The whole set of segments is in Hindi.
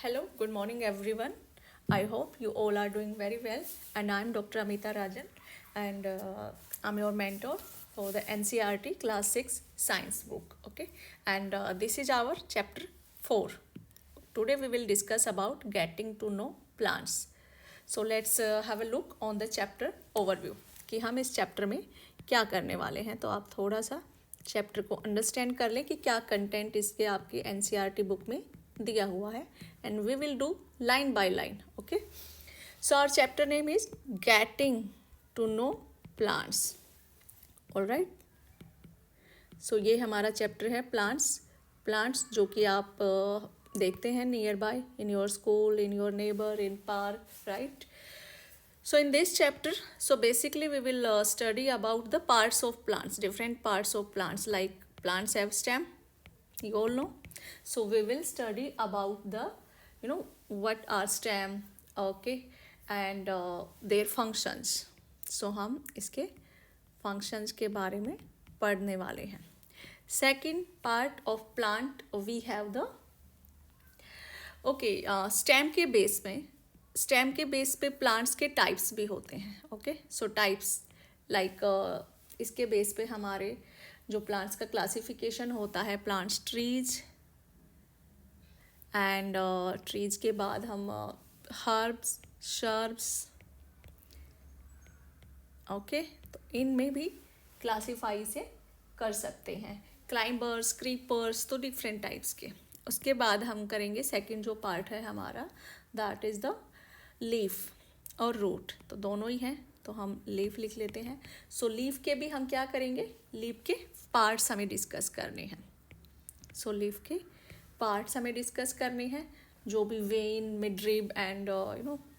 Hello, good morning everyone. I hope you all are doing very well. And I'm Dr. Amita Rajan, and I'm your mentor for the NCRT Class 6 Science book. Okay, and this is our chapter 4. Today we will discuss about getting to know plants. So let's have a look on the chapter overview कि हम इस चैप्टर में क्या करने वाले हैं. तो आप थोड़ा सा चैप्टर को अंडरस्टैंड कर लें कि क्या कंटेंट इसके आपकी एनसीईआरटी बुक में दिया हुआ है. And we will do line by line. Okay, so our chapter name is getting to know plants. Alright, so ये हमारा चैप्टर है प्लांट्स जो कि आप देखते हैं near by in your school, in your neighbor, in park, right? So in this chapter, so basically we will study about the parts of plants, different parts of plants, like plants have stem, you all know. So we will study about the, what are stem, okay, and their functions. So हम इसके functions के बारे में पढ़ने वाले हैं. Second part of plant we have the stem के बेस पे प्लांट्स के टाइप्स भी होते हैं. ओके, सो टाइप्स लाइक इसके बेस पे हमारे जो प्लांट्स का क्लासिफिकेशन होता है, प्लांट्स ट्रीज, एंड ट्रीज के बाद हम हर्ब्स, शर्ब्स. ओके, तो इनमें भी क्लासीफाई से कर सकते हैं. क्लाइंबर्स, क्रीपर्स, तो डिफरेंट टाइप्स के. उसके बाद हम करेंगे सेकंड जो पार्ट है हमारा, दैट इज़ द लीफ और रूट. तो दोनों ही हैं, तो हम लीफ लिख लेते हैं. सो लीफ के भी हम क्या करेंगे, लीफ के पार्ट्स हमें डिस्कस करने हैं. सो लीफ के पार्ट्स हमें डिस्कस करने हैं, जो भी vein, midrib and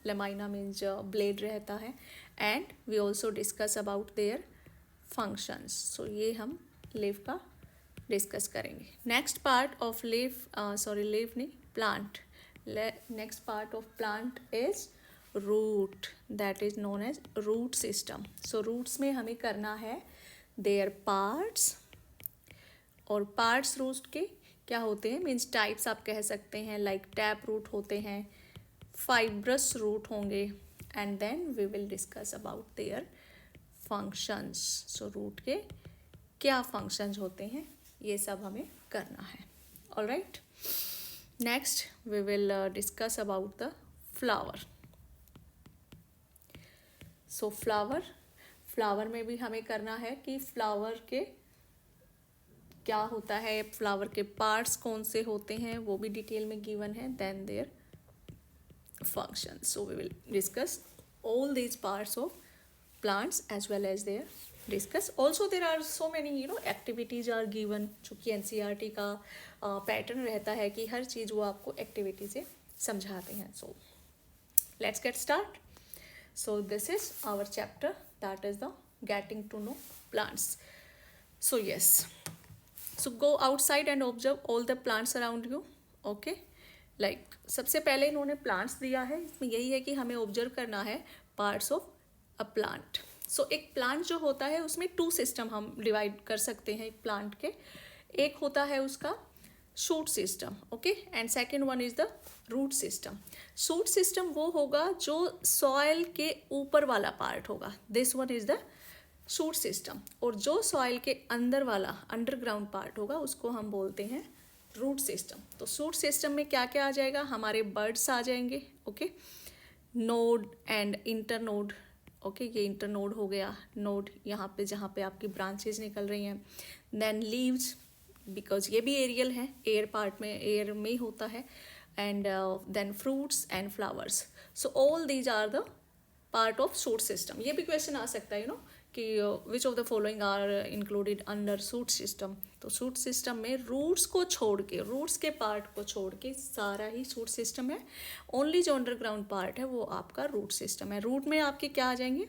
lamina means blade रहता है. And we also discuss about their functions. So ये हम लीफ का डिस्कस करेंगे. नेक्स्ट पार्ट ऑफ लीफ नहीं, plant. Next part of plant is root, that is known as root system. So roots में हमें करना है देयर पार्ट्स. और पार्ट्स रूट के क्या होते हैं, मीन्स टाइप्स आप कह सकते हैं, लाइक टैप रूट होते हैं, फाइब्रस रूट होंगे, and then we will discuss about their functions. So root के क्या फंक्शंस होते हैं, ये सब हमें करना है. Alright, next we will discuss about the flower. So flower में भी हमें करना है कि फ्लावर के क्या होता है, फ्लावर के पार्ट्स कौन से होते हैं, वो भी डिटेल में गिवन है. Then their function. So we will discuss all these parts of plants as well as their discuss. Also there are so many activities are given, जो कि NCERT का पैटर्न रहता है कि हर चीज़ वो आपको एक्टिविटी से समझाते हैं. So let's get start. So this is our chapter, that is the getting to know plants. So yes, so go outside and observe all the plants around you. Okay, like सबसे पहले इन्होंने प्लांट्स दिया है, इसमें यही है कि हमें ऑब्जर्व करना है पार्ट्स ऑफ अ प्लांट. सो एक प्लांट जो होता है उसमें 2 सिस्टम हम डिवाइड कर सकते हैं एक प्लांट के. एक होता है उसका shoot system, okay, and second one is the root system. Shoot system वो होगा जो सॉइल के ऊपर वाला पार्ट होगा, this one is the shoot system. और जो सॉइल के अंदर वाला अंडरग्राउंड पार्ट होगा उसको हम बोलते हैं रूट सिस्टम. तो शूट सिस्टम में क्या क्या आ जाएगा, हमारे बर्ड्स आ जाएंगे, okay, node and internode. Okay, ये इंटरनोड हो गया, नोड यहाँ पे जहाँ पे आपकी ब्रांचेज निकल रही हैं. देन लीव्स, बिकॉज ये भी एरियल है, एयर पार्ट में, एयर में ही होता है. And then fruits and flowers. So all these are the part of shoot system. ये भी क्वेश्चन आ सकता है कि which of the following are included under shoot system. तो शूट सिस्टम में रूट्स को छोड़ के, रूट्स के पार्ट को छोड़ के सारा ही शूट सिस्टम है. ओनली जो अंडरग्राउंड पार्ट है वो आपका रूट सिस्टम है. रूट में आपके क्या आ जाएंगे,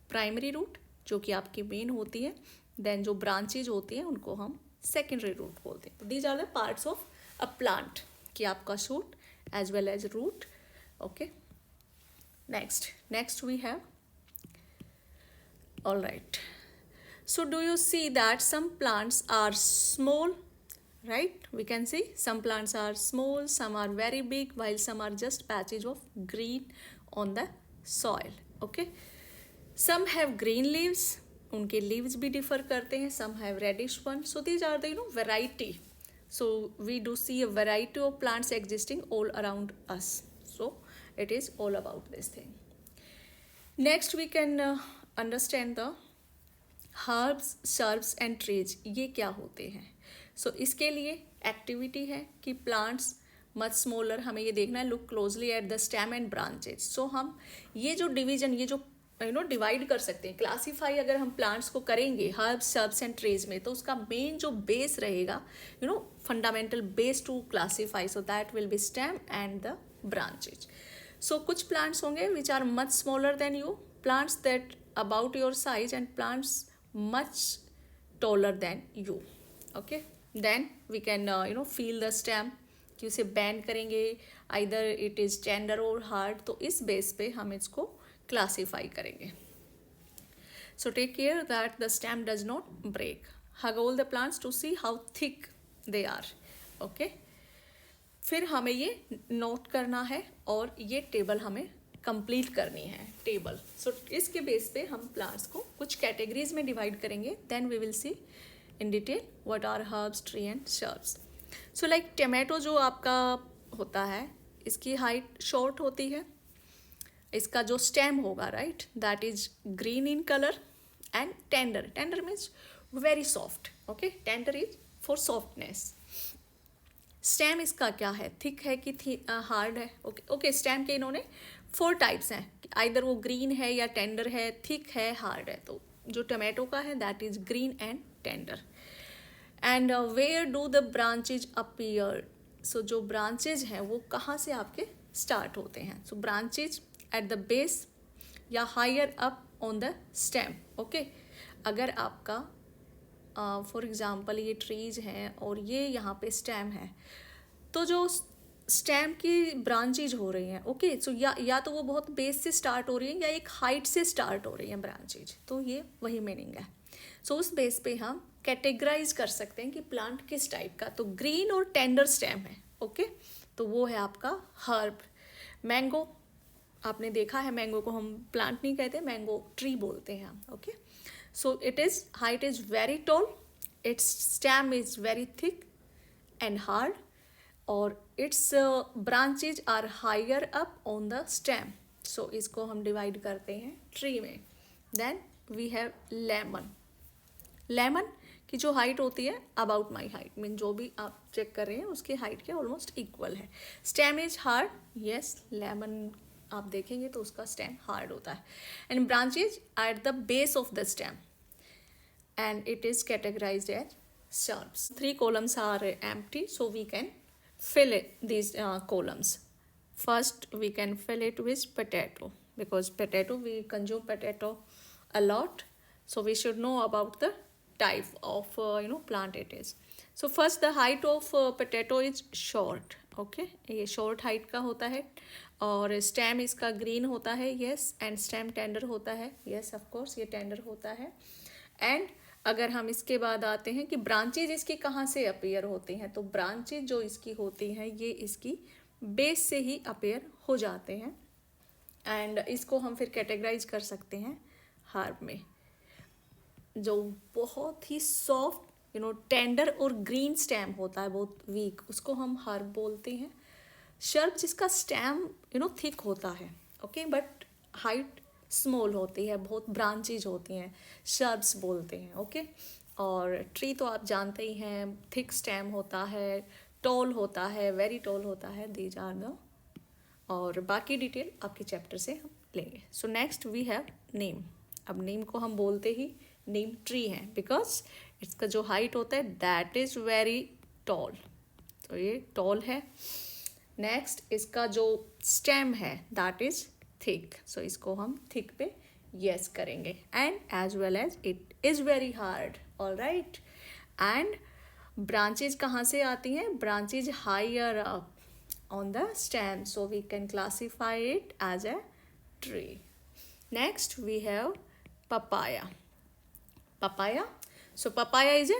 प्राइमरी रूट जो कि आपकी मेन होती है. देन जो ब्रांचेज होती हैं उनको हम सेकेंडरी रूट बोलते हैं. तो these are the parts of a plant, कि आपका shoot as well as root. Okay, next we have, all right, so do you see that some plants are small, right? We can see some plants are small, some are very big, while some are just patches of green on the soil. Okay, some have green leaves, उनके leaves भी differ करते हैं, some have reddish one. So these are the variety. So we do see a variety of plants existing all around us. So it is all about this thing. Next we can understand the herbs, shrubs and trees, ये क्या होते हैं. सो इसके लिए एक्टिविटी है कि प्लांट्स मच स्मॉलर, हमें ये देखना है, look closely at the stem and branches. So हम ये जो डिवीजन, ये जो डिवाइड कर सकते हैं, क्लासीफाई अगर हम प्लांट्स को करेंगे हर्ब्स, शर्ब्स एंड ट्रीज में, तो उसका मेन जो बेस रहेगा, fundamental base to classify, so that will be stem and the branches. So कुछ प्लांट्स होंगे which are much smaller than you, plants that about your size, and plants much taller than you. Okay, then we can feel the stem कि उसे bend करेंगे, either it is tender or hard, तो इस base पे हम इसको classify करेंगे. So take care that the stem does not break. Hug all the plants to see how thick they are. Okay, फिर हमें ये note करना है और ये table हमें कंप्लीट करनी है टेबल. सो इसके बेस पे हम प्लांट्स को कुछ कैटेगरीज में डिवाइड करेंगे. Then we will see in detail what are herbs, tree and shrubs. So like tomato जो आपका होता है, इसकी हाइट शॉर्ट होती है, इसका जो स्टेम होगा, right, that is green in colour, and tender, tender means very soft. Okay, tender is for softness. Stem इसका क्या है, थिक है कि हार्ड है. ओके, स्टेम के इन्होंने 4 टाइप्स हैं, आइदर वो ग्रीन है या टेंडर है, थिक है, हार्ड है. तो जो टमाटो का है that is green and tender. And where do the branches appear. So जो ब्रांचेज हैं वो कहाँ से आपके स्टार्ट होते हैं. So branches at the base या higher up on the stem. Okay, अगर आपका फॉर एग्जाम्पल ये ट्रीज हैं और ये यहाँ पे स्टेम है, तो जो स्टेम की ब्रांचेज हो रही हैं, ओके, सो या तो वो बहुत बेस से स्टार्ट हो रही हैं या एक हाइट से स्टार्ट हो रही हैं ब्रांचेज, तो ये वही मीनिंग है. सो उस बेस पे हम कैटेगराइज कर सकते हैं कि प्लांट किस टाइप का. तो ग्रीन और टेंडर स्टेम है, ओके, तो वो है आपका हर्ब. मैंगो, आपने देखा है, मैंगो को हम प्लांट नहीं कहते, मैंगो ट्री बोलते हैं हम. Okay, so it is height is very tall, its stem is very thick and hard, और its branches are higher up on the stem. So इसको हम डिवाइड करते हैं ट्री में. Then we have lemon. Lemon की जो हाइट होती है अबाउट माई हाइट, मीन जो भी आप चेक कर रहे हैं उसकी हाइट के ऑलमोस्ट इक्वल है. Stem is hard, yes, lemon आप देखेंगे तो उसका स्टेम हार्ड होता है. And branches at the base of the stem, and it is categorised as shrubs. 3 columns are empty, so we can fill these columns. First we can fill it with potato, because potato, we consume potato a lot, so we should know about the type of plant it is. So first the height of potato is short. Okay, ये short height का होता है, और stem इसका green होता है, yes, and stem tender होता है, yes, of course ये tender होता है. and अगर हम इसके बाद आते हैं कि ब्रांचेज इसकी कहाँ से अपीयर होती हैं, तो ब्रांचेज जो इसकी होती हैं ये इसकी बेस से ही अपीयर हो जाते हैं. एंड इसको हम फिर कैटेगराइज कर सकते हैं हर्ब में. जो बहुत ही सॉफ्ट टेंडर और ग्रीन स्टेम होता है, बहुत वीक, उसको हम हर्ब बोलते हैं. शर्ब जिसका स्टेम थिक होता है, ओके, बट हाइट स्मॉल होती है, बहुत ब्रांचेज होती हैं, शर्ब्स बोलते हैं. ओके, और ट्री तो आप जानते ही हैं, थिक स्टेम होता है, टॉल होता है, वेरी टॉल होता है. दीज आर द, और बाकी डिटेल आपके चैप्टर से हम लेंगे. So next we have neem. अब नेम को हम बोलते ही नेम ट्री है, बिकॉज इसका जो हाइट होता है दैट इज़ वेरी टॉल, तो ये टॉल है. नेक्स्ट इसका जो स्टेम है दैट इज़ थिक, सो इसको हम थिक पे यस करेंगे. And as well as it is very hard. All right. And branches कहाँ से आती हैं, branches higher up on the stem, so we can classify it as a tree. Next we have papaya. So papaya is a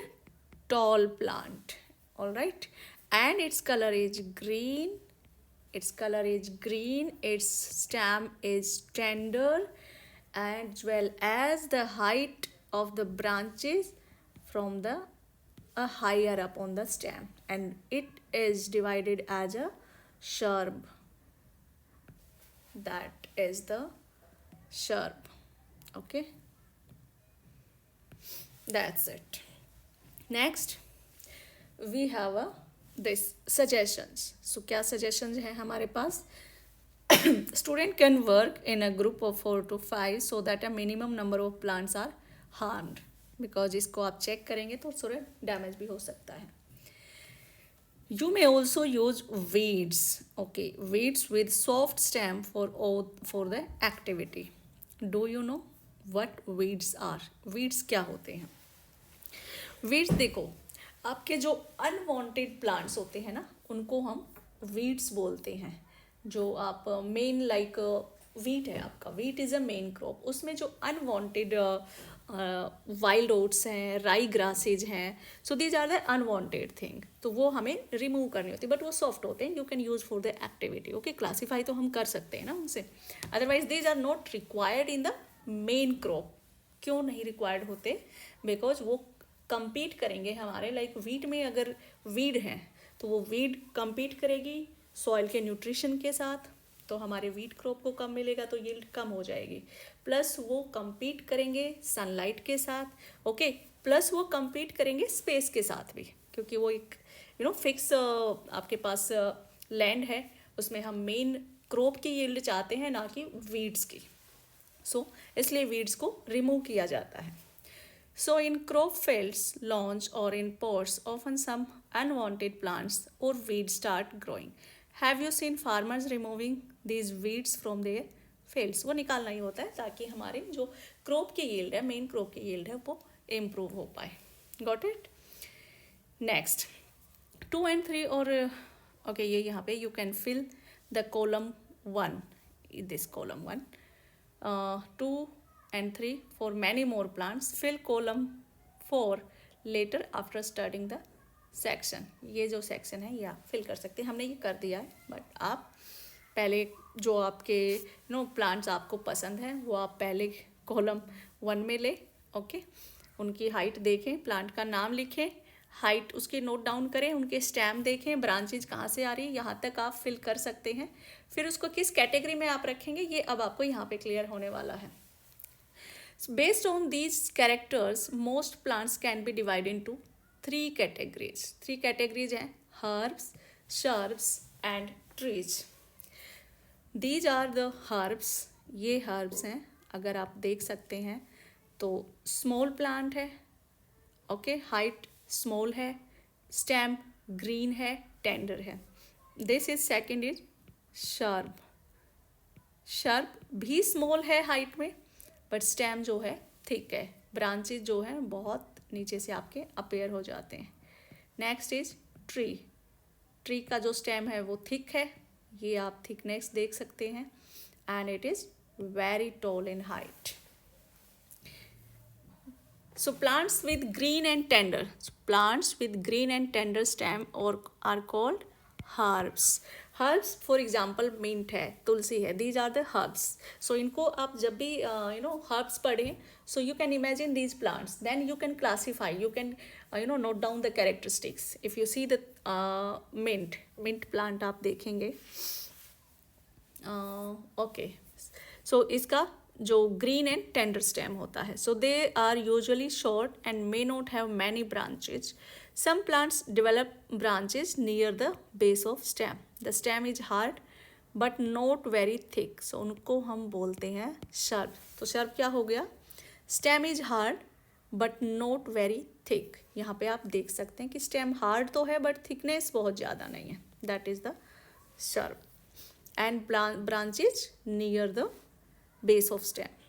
tall plant. all right, and its color is green. Its color is green, its stem is tender, as well as the height of the branches from the higher up on the stem, and it is divided as a shrub. That is the shrub. Okay, that's it. Next we have a this suggestions. So क्या suggestions हैं हमारे पास? Student can work in a group of 4 to 5 so that a minimum number of plants are harmed, because इसको आप चेक करेंगे तो थोड़ा डैमेज भी हो सकता है. You may also use weeds. Okay, weeds with soft stem for the activity. Do you know what weeds are? Weeds क्या होते हैं? Weeds देखो, आपके जो अनवांटेड प्लांट्स होते हैं ना, उनको हम वीड्स बोलते हैं. जो आप मेन लाइक वीट है आपका, wheat is a main crop, उसमें जो अनवांटेड वाइल्ड ओट्स हैं, राई ग्रासेज हैं, so these are the unwanted thing, तो वो हमें रिमूव करनी होती है, बट वो सॉफ्ट होते हैं. You can use for the activity. Okay, classify तो हम कर सकते हैं ना उनसे. Otherwise these are not required in the main crop. क्यों नहीं रिक्वायर्ड होते? बिकॉज वो compete करेंगे हमारे, लाइक वीट में अगर वीड है तो वो वीड compete करेगी सॉइल के न्यूट्रिशन के साथ, तो हमारे वीट क्रॉप को कम मिलेगा, तो यील्ड कम हो जाएगी. प्लस वो compete करेंगे सनलाइट के साथ. ओके, प्लस वो compete करेंगे स्पेस के साथ भी, क्योंकि वो एक फिक्स आपके पास लैंड है, उसमें हम मेन क्रॉप की यील्ड चाहते हैं, ना कि वीड्स की. सो इसलिए वीड्स को रिमूव किया जाता है. So in crop fields, lawns or in pots, often some unwanted plants or weeds start growing. Have you seen farmers removing these weeds from their fields? वो निकालना ही होता है ताकि हमारे जो क्रॉप की यील्ड है, मेन क्रॉप की यील्ड है, वो इम्प्रूव हो पाए. Got it? नेक्स्ट 2 and 3 और ओके, ये यहाँ पे you can fill the column 1, this column 1, 2 and 3 for many more plants. Fill column 4 later after studying the section. ये जो सेक्शन है ये आप फिल कर सकते हैं. हमने ये कर दिया है, बट आप पहले जो आपके प्लांट्स आपको पसंद हैं वो आप पहले कॉलम 1 में ले. ओके, उनकी हाइट देखें, प्लांट का नाम लिखें, हाइट उसकी नोट डाउन करें, उनके स्टेम देखें, ब्रांचेज कहाँ से आ रही है, यहाँ तक आप फिल कर सकते हैं. फिर उसको किस कैटेगरी में आप रखेंगे ये अब आपको यहाँ पे क्लियर होने वाला है. Based on these characters, most plants can be divided into 3 categories. 3 categories हैं herbs, shrubs and trees. These are the herbs. ये herbs हैं, अगर आप देख सकते हैं तो small plant है. ओके, height small है, stem green है, tender है. This is second is shrub. shrub भी small है height में, बट स्टेम जो है थिक है, ब्रांचेज जो है बहुत नीचे से आपके अपेयर हो जाते हैं. Next is tree. ट्री का जो स्टेम है वो थिक है, ये आप थिकनेस देख सकते हैं, and it is very tall in height. So plants with green and tender, plants with green and tender stem और are called herbs. Herbs for example mint है, तुलसी है, these are the herbs. So इनको आप जब भी हर्ब्स पढ़ें, so you can imagine these plants, then you can classify, you can note down the characteristics. If you see the mint plant आप देखेंगे, ओके, सो इसका जो ग्रीन एंड टेंडर स्टेम होता है, so they are usually short and may not have many branches. Some plants develop branches near the base of stem. The stem is hard but not very thick. So उनको हम बोलते हैं shrub. तो shrub क्या हो गया? Stem is hard but not very thick. यहाँ पे आप देख सकते हैं कि stem hard तो है but thickness बहुत ज़्यादा नहीं है. That is the shrub. And branches near the base of stem.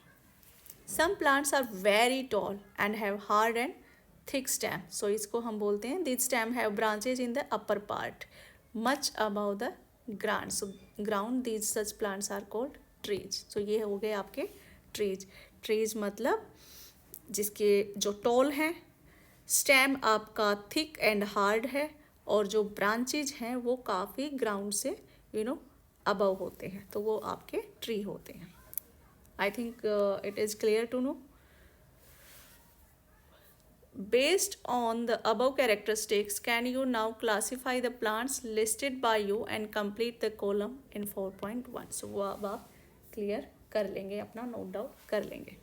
Some plants are very tall and have hard and thick stem. So इसको हम बोलते हैं these stem have branches in the upper part much above the ground. So ground these such plants are called trees. So ये हो गए आपके trees. trees मतलब जिसके जो tall हैं, stem आपका thick and hard है, और जो ब्रांचेज हैं वो काफ़ी ग्राउंड से अबव होते हैं, तो वो आपके ट्री होते हैं. I think it is clear to know. Based on the above characteristics, can you now classify the plants listed by you and complete the column in 4.1? So वो अब आप क्लियर कर लेंगे, अपना नोट डाउन कर लेंगे.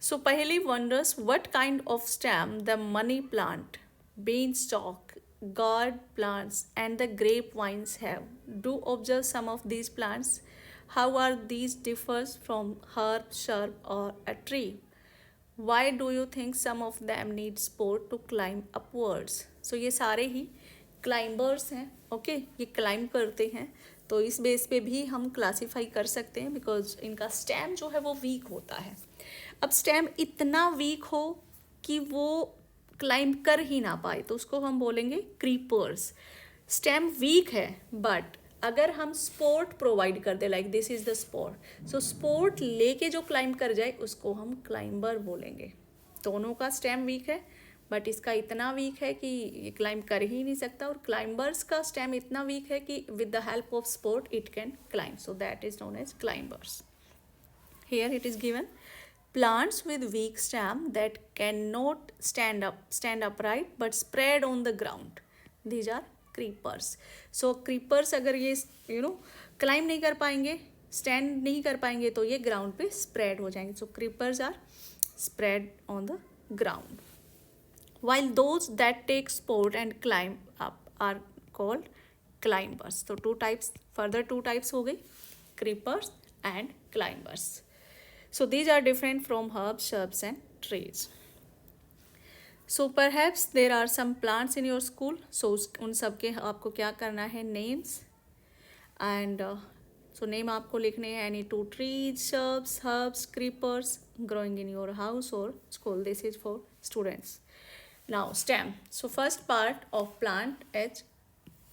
So पहली wonders what kind of stem the money plant, beanstalk, gourd plants and the grapevines have. Do observe some of these plants. How are these differs from herb, shrub or a tree? Why do you think some of them need support to climb upwards? So ये सारे ही क्लाइंबर्स हैं. ओके, ये क्लाइंब करते हैं, तो इस बेस पे भी हम क्लासीफाई कर सकते हैं बिकॉज इनका स्टेम जो है वो वीक होता है. अब स्टेम इतना वीक हो कि वो क्लाइंब कर ही ना पाए तो उसको हम बोलेंगे क्रीपर्स. स्टेम वीक है बट अगर हम स्पोर्ट प्रोवाइड कर दे, like this is the support, so support लेके जो क्लाइंब कर जाए उसको हम क्लाइंबर बोलेंगे. दोनों का स्टेम वीक है बट इसका इतना वीक है कि ये क्लाइंब कर ही नहीं सकता, और क्लाइंबर्स का स्टेम इतना वीक है कि with the help of support it can climb, so that is known as climbers. Here it is given plants with weak stem that cannot stand upright but spread on the ground, these are creepers. So creepers अगर ये climb नहीं कर पाएंगे, stand नहीं कर पाएंगे तो ये ground पे spread हो जाएंगे. So creepers are spread on the ground, while those that take support and climb up are called climbers. So further two types हो गई, creepers and climbers. So these are different from herbs, shrubs and trees. So perhaps there are some plants in your school. So उन सब के आपको क्या करना है, names and so name आपको लिखने हैं any two trees, shrubs, herbs, creepers growing in your house or school. This is for students. Now stem. So first part of plant is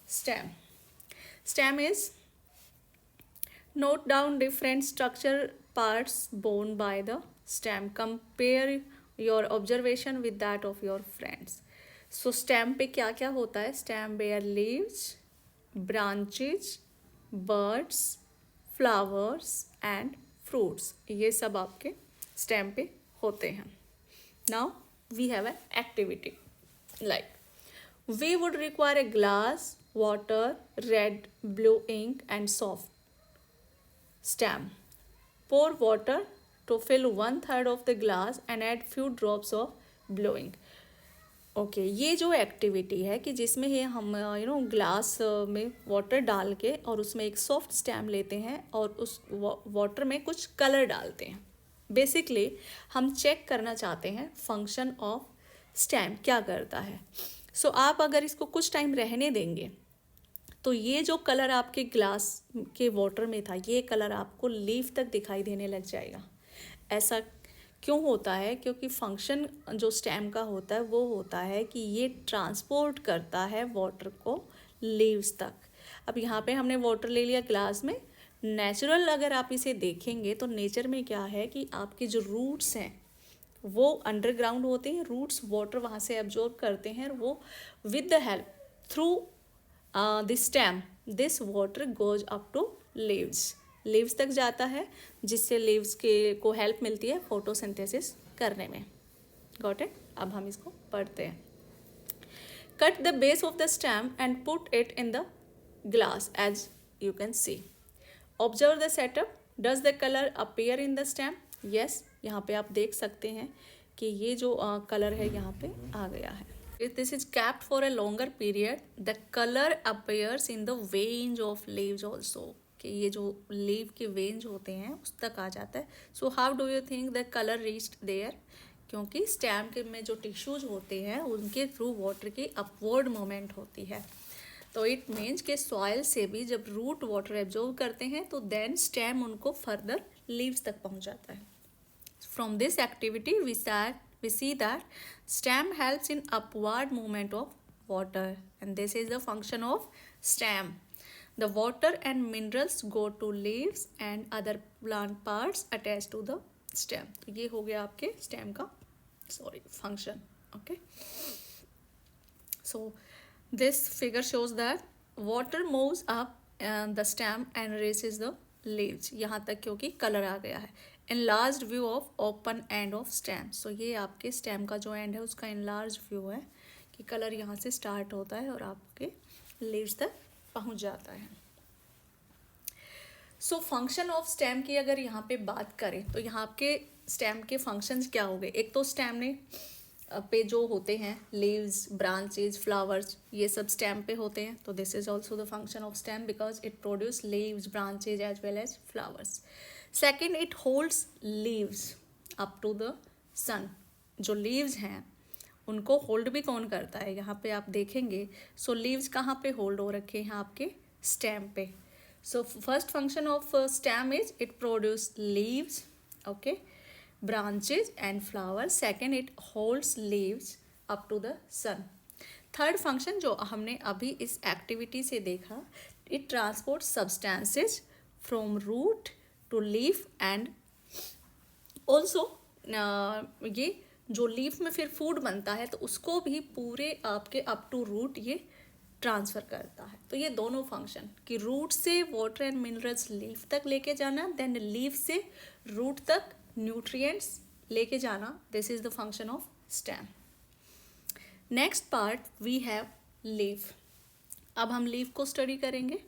stem. Stem is, note down different structure parts borne by the stem. Compare your observation with that of your friends. So stem पे क्या क्या होता है? Stem bear leaves, branches, buds, flowers and fruits. ये सब आपके stem पे होते हैं. Now we have an activity like we would require a glass, water, red, blue ink and soft stem. Pour water to fill 1/3 of the glass and add few drops of blue ink. Okay, ये जो एक्टिविटी है कि जिसमें ये हम ग्लास में वाटर डाल के और उसमें एक सॉफ्ट स्टैम्प लेते हैं और उस वाटर में कुछ कलर डालते हैं. बेसिकली हम चेक करना चाहते हैं फंक्शन ऑफ स्टैम्प क्या करता है. सो आप अगर इसको कुछ टाइम रहने देंगे तो ये जो कलर आपके ग्लास के वाटर में था ये कलर आपको लीफ तक दिखाई देने लग जाएगा. ऐसा क्यों होता है? क्योंकि फंक्शन जो स्टेम का होता है वो होता है कि ये ट्रांसपोर्ट करता है वाटर को लीव्स तक. अब यहाँ पे हमने वाटर ले लिया ग्लास में. नेचुरल अगर आप इसे देखेंगे तो नेचर में क्या है कि आपके जो रूट्स हैं वो अंडरग्राउंड होते हैं. रूट्स वाटर वहाँ से एब्जॉर्ब करते हैं, वो with the help through this stem this water goes up to leaves तक जाता है, जिससे लीव्स को हेल्प मिलती है फोटोसिंथेसिस करने में. Got it? अब हम इसको पढ़ते हैं. Cut the base of the stem and put it in the glass as you can see. Observe the setup. Does the colour appear in the stem? Yes, यहाँ पे आप देख सकते हैं कि ये जो कलर है यहाँ पे आ गया है. If this is kept for a longer period, the color appears in the veins of leaves also. कि ये जो लीव के वेन्स होते हैं उस तक आ जाता है. So how do you think the colour reached there? क्योंकि स्टेम के में जो टिश्यूज होते हैं उनके थ्रू वाटर की अपवर्ड मूवमेंट होती है. तो इट मीन्स कि सॉइल से भी जब रूट वाटर एब्जॉर्ब करते हैं तो देन स्टेम उनको फर्दर लीव्स तक पहुंचाता है. From this activity we see that stem helps in upward movement of water, and this is the function of stem. The water and minerals go to leaves and other plant parts attached to the stem. तो ये हो गया आपके stem का function. Okay, so This figure shows that water moves up the stem and raises the leaves. यहाँ तक क्योंकि कलर आ गया है. Enlarged view of open end of stem. So ये आपके stem का जो end है उसका enlarged view है कि कलर यहाँ से start होता है और आपके leaves तक पहुँच जाता है. So function of stem की अगर यहाँ पे बात करें तो यहाँ आपके stem के functions क्या हो गए. एक तो stem ने पे जो होते हैं लीव्स, ब्रांचेज, फ्लावर्स, ये सब स्टेम पे होते हैं. तो this is also the function of stem because it produce leaves, branches as well as flowers. Second, it holds leaves up to the sun. जो लीव्स हैं उनको होल्ड भी कौन करता है, यहाँ पे आप देखेंगे. सो लीव्स कहाँ पे होल्ड हो रखे हैं, आपके स्टेम पे. So first function of stem is it produce leaves, okay, branches and flowers. Second, it holds leaves up to the sun. Third function जो हमने अभी इस एक्टिविटी से देखा, it transports substances from root to leaf and also ये जो लीफ में फिर फूड बनता है तो उसको भी पूरे आपके अप टू रूट ये ट्रांसफ़र करता है. तो ये दोनों फंक्शन कि रूट से वाटर एंड मिनरल्स लीफ तक लेके जाना, देन लीफ से रूट तक न्यूट्रिएंट्स लेके जाना. This is the function of stem. Next part we have leaf. अब हम लीफ को स्टडी करेंगे.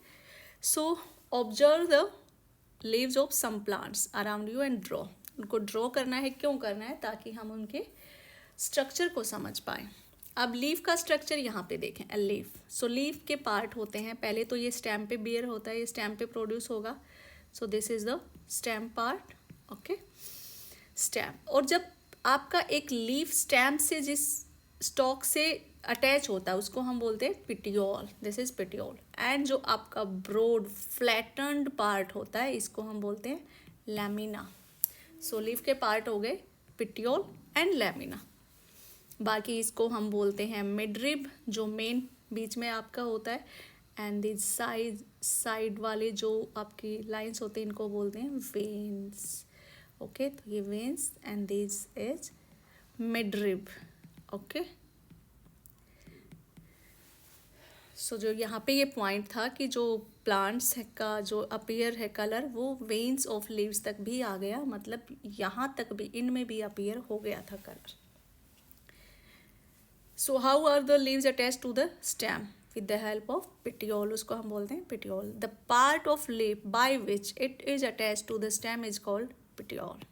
So observe the leaves of some plants around you and draw. उनको ड्रॉ करना है. क्यों करना है, ताकि हम उनके स्ट्रक्चर को समझ पाए. अब लीफ का स्ट्रक्चर यहाँ पे देखें. अ लीफ, सो लीफ के पार्ट होते हैं. पहले तो ये स्टेम पे बियर होता है, ये स्टेम पे प्रोड्यूस होगा. सो this is the stem part, okay, stem. और जब आपका एक लीफ स्टेम से जिस स्टॉक से अटैच होता है उसको हम बोलते हैं petiole. This is petiole. And जो आपका ब्रॉड फ्लैटन्ड पार्ट होता है इसको हम बोलते हैं लैमिना. सो लीफ के पार्ट हो गए पिटियोल एंड लैमिना. बाकी इसको हम बोलते हैं मिडरिब, जो मेन बीच में आपका होता है. एंड दिस साइड वाले जो आपकी लाइंस होते हैं इनको बोलते हैं वेन्स, ओके. तो ये veins and this is midrib, okay. So जो यहाँ पे ये पॉइंट था कि जो प्लांट्स का जो अपीयर है कलर वो वेन्स ऑफ लीव्स तक भी आ गया, मतलब यहाँ तक भी इनमें भी अपीयर हो गया था colour. So how are the leaves attach to the stem with the help of petiole. उसको हम बोलते हैं petiole. The part of leaf by which it is attach to the stem is called petiole.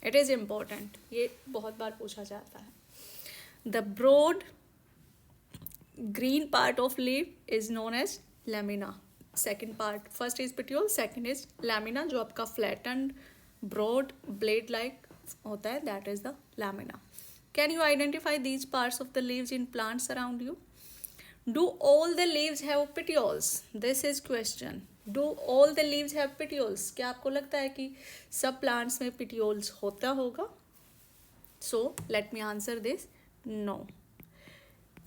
It is important, ये बहुत बार पूछा जाता है. द ब्रॉड green part of leaf is known as lamina. Second part, first is petiole, second is lamina, जो आपका flattened broad blade like होता है, that is the lamina. Can you identify these parts of the leaves in plants around you? Do all the leaves have petioles? This is question. Do all the leaves have petioles? क्या आपको लगता है कि सब plants में petioles होता होगा? So let me answer this. No.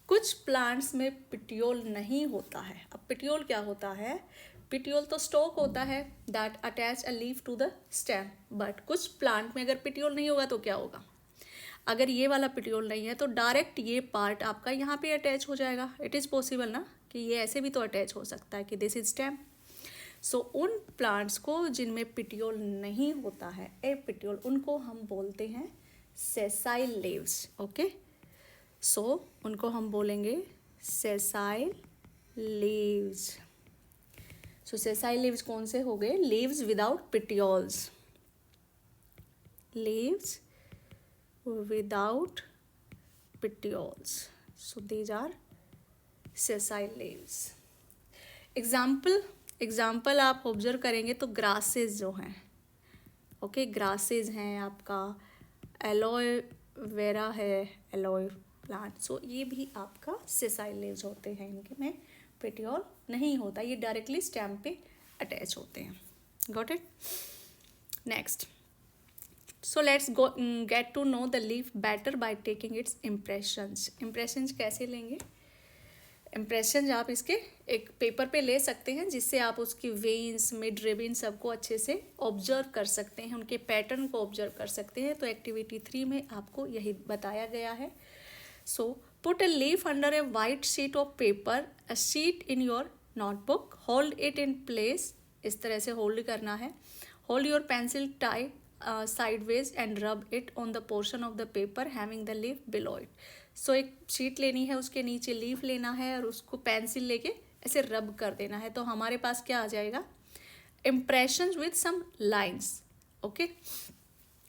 कुछ प्लांट्स में पिटियोल नहीं होता है. अब पिटियोल क्या होता है, पिटियोल तो स्टॉक होता है that attach a leaf to the stem. But कुछ प्लांट में अगर पिटियोल नहीं होगा तो क्या होगा, अगर ये वाला पिटियोल नहीं है तो डायरेक्ट ये पार्ट आपका यहाँ पे अटैच हो जाएगा. इट इज़ पॉसिबल ना कि ये ऐसे भी तो अटैच हो सकता है कि दिस इज स्टेम. सो उन प्लांट्स को जिनमें पिटियोल नहीं होता है, ए पिटियोल, उनको हम बोलते हैं सेसाइल लीव्स, ओके. सो उनको हम बोलेंगे sessile leaves. So sessile leaves कौन से हो गए, leaves without petioles, leaves without petioles. So these are sessile leaves. Example आप ऑब्जर्व करेंगे तो ग्रासेस जो हैं, ओके, ग्रासेस हैं, आपका एलोवेरा है, एलोए प्लांट. सो ये भी आपका सेसाइल लीव्स होते हैं, इनके में पेटियोल नहीं होता, ये डायरेक्टली स्टेम पे अटैच होते हैं. Got it. Next, so let's go get to know the leaf better by taking its impressions. Impressions कैसे लेंगे, इम्प्रेशंस आप इसके एक पेपर पे ले सकते हैं जिससे आप उसकी वेन्स, मिड रिबिन सबको अच्छे से ऑब्जर्व कर सकते हैं, उनके पैटर्न को ऑब्जर्व कर सकते हैं. तो एक्टिविटी 3 में आपको यही बताया गया है. सो Put a leaf under a white sheet of paper, a sheet in your notebook, hold it in place. इस तरह से होल्ड करना है. Hold your pencil tight sideways and rub it on the portion of the paper having the leaf below it. So एक शीट लेनी है, उसके नीचे लीफ लेना है और उसको पेंसिल लेके ऐसे रब कर देना है. तो हमारे पास क्या आ जाएगा? Impressions with some lines. Okay.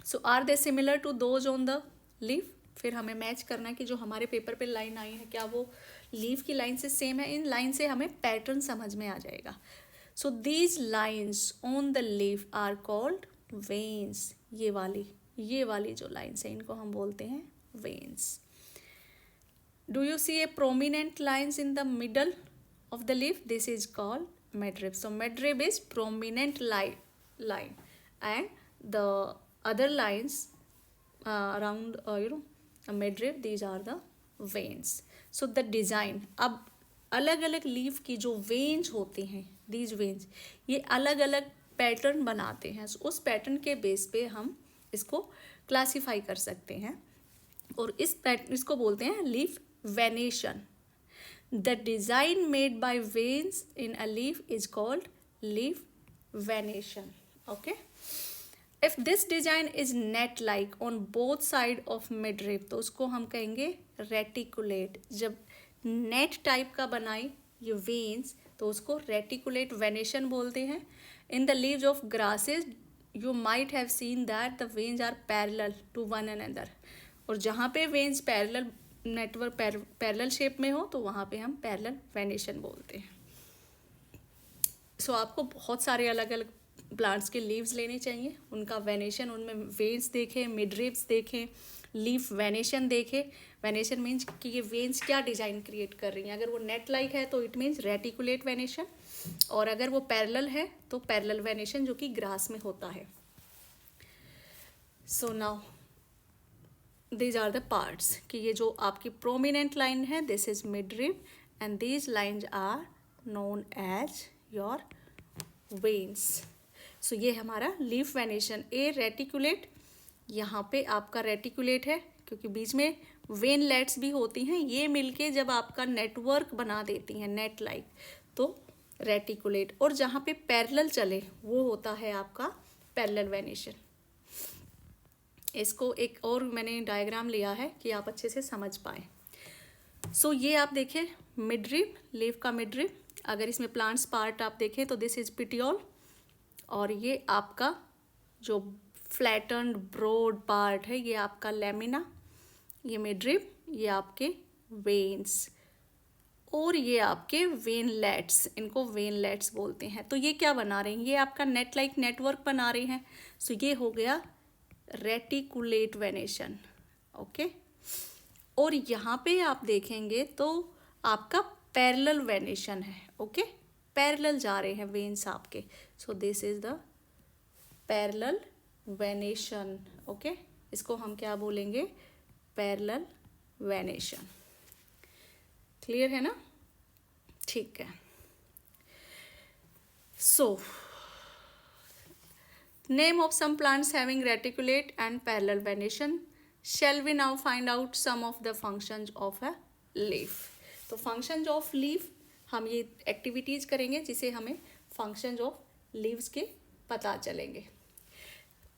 So are they similar to those on the leaf? फिर हमें मैच करना है कि जो हमारे पेपर पे लाइन आई है क्या वो लीफ की लाइन से सेम है. इन लाइन से हमें पैटर्न समझ में आ जाएगा. So these lines on the leaf are called veins. ये वाली जो लाइन्स है इनको हम बोलते हैं veins. Do you see a prominent lines in the middle of the leaf? This is called midrib. So midrib is prominent line and the other lines around a midrib, these are the veins. So the design, अब अलग अलग लीफ की जो वेन्स होते हैं, these veins, ये अलग अलग पैटर्न बनाते हैं. so, उस पैटर्न के बेस पे हम इसको क्लासीफाई कर सकते हैं और इसको बोलते हैं leaf venation. The design made by veins in a leaf is called leaf venation. Okay. If this design is net-like on both sides of midrib, तो उसको हम कहेंगे reticulate. जब net टाइप का बनाई ये veins तो उसको reticulate venation बोलते हैं. In the leaves of grasses, you might have seen that the veins are parallel to one another. और जहाँ पे veins नेटवर्क पैरेलल शेप में हो तो वहाँ पे हम पैरेलल वेनेशन बोलते हैं. सो आपको बहुत सारे अलग अलग प्लांट्स के लीव्स लेने चाहिए, उनका वेनेशन, उनमें वेन्स देखें, मिडरिब्स देखें, लीफ वेनेशन देखें. वेनेशन मीन्स कि ये वेन्स क्या डिज़ाइन क्रिएट कर रही हैं. अगर वो नेट लाइक है तो इट मीन्स रेटिकुलेट वेनेशन, और अगर वो पैरेलल है तो पैरेलल वेनेशन जो कि ग्रास में होता है. So now these are the parts कि ये जो आपकी prominent line है this is midrib and these lines are known as your veins. so ये हमारा leaf venation. A reticulate, यहाँ पे आपका reticulate है क्योंकि बीच में वेनलेट्स भी होती हैं, ये मिलके जब आपका नेटवर्क बना देती हैं नेट लाइक तो रेटिकुलेट. और जहाँ पे पैरेलल चले वो होता है आपका पैरेलल वेनेशन. इसको एक और मैंने डायग्राम लिया है कि आप अच्छे से समझ पाएँ. सो ये आप देखें मिडरिब, लीफ का मिडरिब. अगर इसमें प्लांट्स पार्ट आप देखें तो दिस इज पिटियोल, और ये आपका जो फ्लैटन्ड ब्रॉड पार्ट है ये आपका लेमिना. ये मिडरिब, ये आपके वेन्स, और ये आपके वेनलेट्स, इनको वेनलेट्स बोलते हैं. तो ये क्या बना रहे हैं? ये आपका नेट लाइक नेटवर्क बना रहे हैं. सो ये हो गया रेटिकुलेट वेनेशन. ओके. और यहाँ पे आप देखेंगे तो आपका पैरेलल वेनेशन है. ओके. पैरेलल जा रहे हैं वेन्स आपके. सो this is the parallel venation. Okay. इसको हम क्या बोलेंगे? Parallel venation. क्लियर है ना? ठीक है. सो name of some plants having reticulate and parallel venation. Shall we now find out some of the functions of a leaf? तो functions of leaf हम ये activities करेंगे जिसे हमें functions of leaves के पता चलेंगे.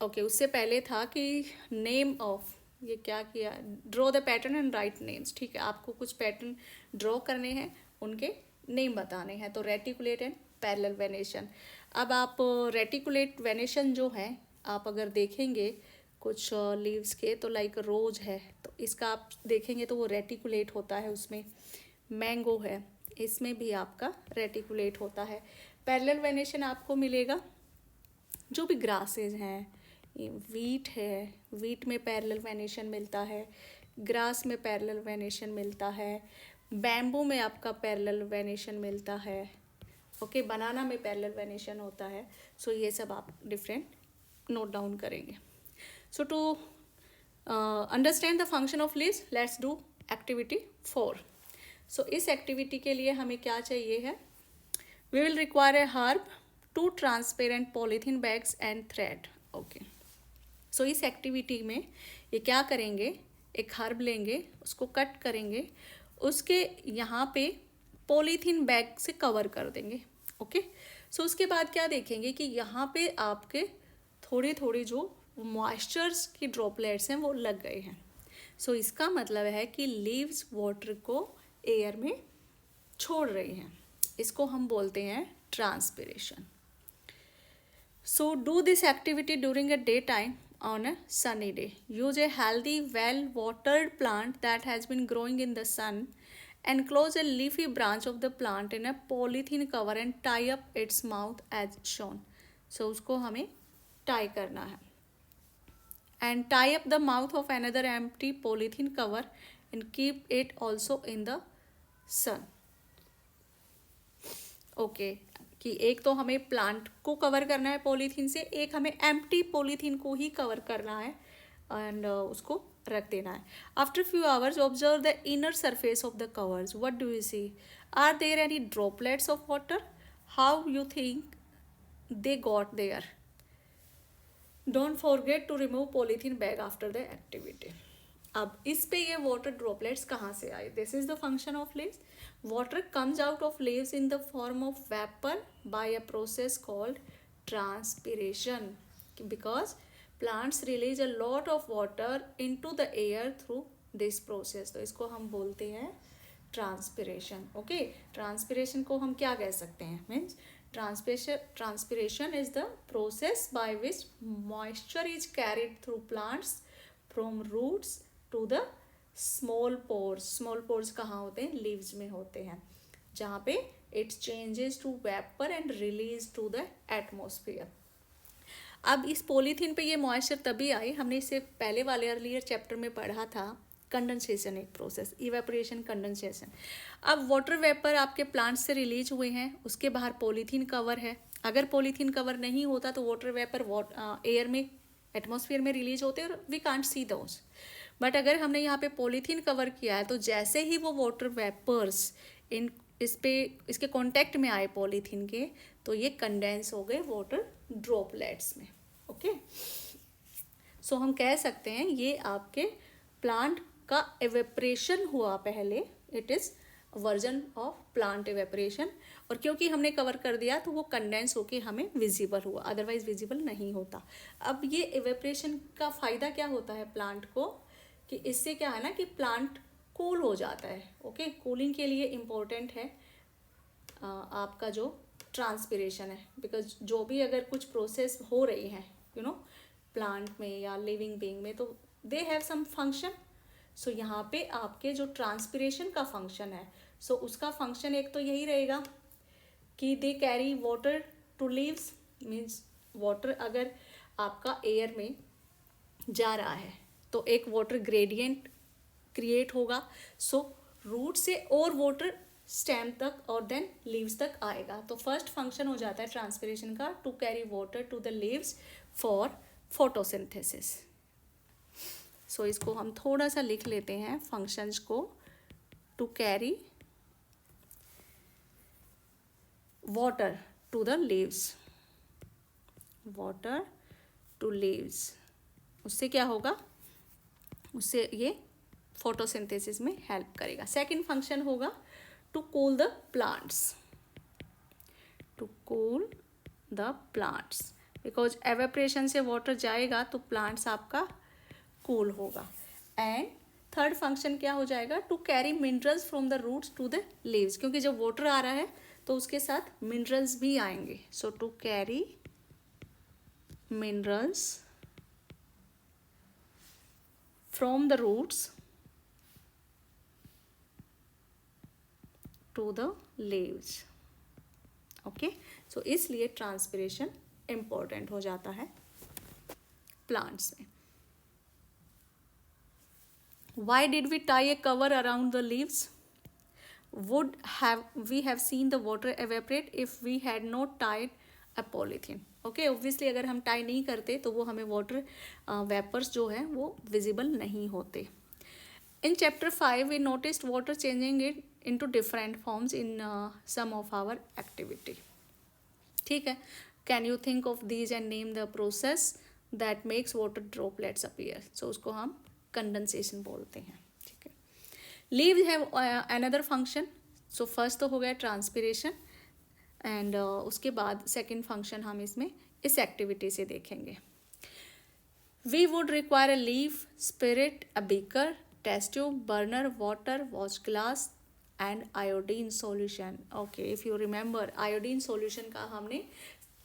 ओके. उससे पहले था कि name of, ये क्या किया, draw the pattern and write names. ठीक है, आपको कुछ पैटर्न ड्रॉ करने हैं, उनके नेम बताने हैं. तो रेटिकुलेट एंड पैरेलल वेनेशन. अब आप रेटिकुलेट वेनेशन जो है आप अगर देखेंगे कुछ लीव्स के तो लाइक रोज है तो इसका आप देखेंगे तो वो रेटिकुलेट होता है. उसमें मैंगो है, इसमें भी आपका रेटिकुलेट होता है. पैरेलल वेनेशन आपको मिलेगा जो भी ग्रासेस हैं. वीट है, वीट में पैरेलल वेनेशन मिलता है. ग्रास में पैरेलल वेनेशन मिलता है. बैम्बू में आपका पैरेलल वेनेशन मिलता है. ओके. बनाना में पैरेलल वेनेशन होता है. सो ये सब आप डिफरेंट नोट डाउन करेंगे. So to understand the function of leaves let's do activity 4. So इस एक्टिविटी के लिए हमें क्या चाहिए है? We will require a herb, 2 transparent polythene bags and thread. Okay. So इस एक्टिविटी में ये क्या करेंगे एक हर्ब लेंगे, उसको कट करेंगे, उसके यहाँ पे पॉलीथीन बैग से कवर कर देंगे। ओके, सो उसके बाद क्या देखेंगे कि यहाँ पे आपके थोड़े थोड़े जो मॉइस्चर्स की ड्रॉपलेट्स हैं वो लग गए हैं। सो इसका मतलब है कि लीव्स वाटर को एयर में छोड़ रही हैं। इसको हम बोलते हैं transpiration. So do this activity during a daytime on a sunny day. Use a healthy, well-watered plant that has been growing in the sun. Enclose a leafy branch of the plant in a polythene cover and tie up its mouth as shown. So उसको हमें tie करना है. And tie up the mouth of another empty polythene cover and keep it also in the sun. Okay कि एक तो हमें प्लांट को कवर करना है पॉलीथीन से, एक हमें एम्प्टी पॉलीथीन को ही कवर करना है एंड उसको रख देना है. After few hours observe the inner surface of the covers. What do you see? Are there any droplets of water? How you think they got there? Don't forget to remove polythene bag after the activity. अब इस पे ये वाटर ड्रॉपलेट्स कहाँ से आए? This is the function of leaves. Water comes out of leaves in the form of vapor by a process called transpiration, because plants release a lot of water into the air through this process. तो इसको हम बोलते हैं ट्रांसपिरेशन. ओके, ट्रांसपिरेशन को हम क्या कह सकते हैं? Means transpiration is the process by which moisture is carried through plants from roots to the small pores कहाँ होते हैं? लीव्स में होते हैं, जहाँ पे it's changes to vapour and release to the atmosphere. अब इस पॉलीथीन पे ये मॉइस्चर तभी आई, हमने इससे पहले वाले अर्लियर चैप्टर में पढ़ा था, कंडेंसेशन एक प्रोसेस, इवेपोरेशन कंडेंसेशन. अब वाटर वेपर आपके प्लांट से रिलीज हुए हैं, उसके बाहर पॉलीथीन कवर है. अगर पॉलीथीन कवर नहीं होता तो वाटर वेपर एयर में एटमोसफियर में रिलीज होते और we can't see those. But अगर हमने यहाँ पे पॉलीथीन कवर किया है तो जैसे ही वो वाटर वेपर्स इसके कांटेक्ट में आए पॉलीथीन के, तो ये कंडेंस हो गए वाटर ड्रॉपलेट्स में. ओके, सो हम कह सकते हैं ये आपके प्लांट का एवेपरेशन हुआ पहले. It is version of plant evaporation. और क्योंकि हमने कवर कर दिया तो वो कंडेंस होके हमें विजिबल हुआ, अदरवाइज विजिबल नहीं होता. अब ये एवेपरेशन का फ़ायदा क्या होता है प्लांट को, कि इससे क्या है ना कि प्लांट कूल हो जाता है. ओके, कूलिंग के लिए इम्पोर्टेंट है आपका जो ट्रांसपिरेशन है, बिकॉज जो भी अगर कुछ प्रोसेस हो रही हैं प्लांट में या लिविंग बीइंग में, तो दे हैव सम फंक्शन. सो यहाँ पे आपके जो ट्रांसपिरेशन का फंक्शन है, सो उसका फंक्शन एक तो यही रहेगा कि they carry water to leaves. Means water अगर आपका एयर में जा रहा है तो एक वाटर ग्रेडियंट क्रिएट होगा. सो रूट से और वाटर स्टेम तक और देन लीव्स तक आएगा. तो फर्स्ट फंक्शन हो जाता है ट्रांसपिरेशन का, to carry water to the leaves for photosynthesis. So इसको हम थोड़ा सा लिख लेते हैं फंक्शंस को. To carry water to the leaves, water to leaves, उससे क्या होगा? उससे ये फोटोसिंथेसिस में हेल्प करेगा. सेकंड फंक्शन होगा to cool the plants, to cool the plants, because evaporation से वाटर जाएगा तो प्लांट्स आपका कूल होगा. एंड थर्ड फंक्शन क्या हो जाएगा? To carry minerals from the roots to the leaves, क्योंकि जब वाटर आ रहा है तो उसके साथ मिनरल्स भी आएंगे. So to carry minerals from the roots to the leaves. Okay, so इसलिए ट्रांसपिरेशन इम्पोर्टेंट हो जाता है प्लांट्स में. Why did we tie a cover around the leaves? We have seen the water evaporate if we had not tied a polythene. Okay, obviously अगर हम टाई नहीं करते तो वो हमें वाटर वेपर्स जो है वो विजिबल नहीं होते. In chapter 5 we noticed water changing it into different forms in some of our activity. ठीक है, can you think of these and name the process that makes water droplets appear. So उसको हम कंडेंसेशन बोलते हैं, ठीक है। Leaves have another function. So first तो हो गया ट्रांसपिरेशन, एंड उसके बाद सेकेंड फंक्शन हम इसमें इस एक्टिविटी से देखेंगे। We would require a leaf, spirit, a beaker, test tube, burner, water, watch glass and iodine solution. Okay, if you remember iodine solution का हमने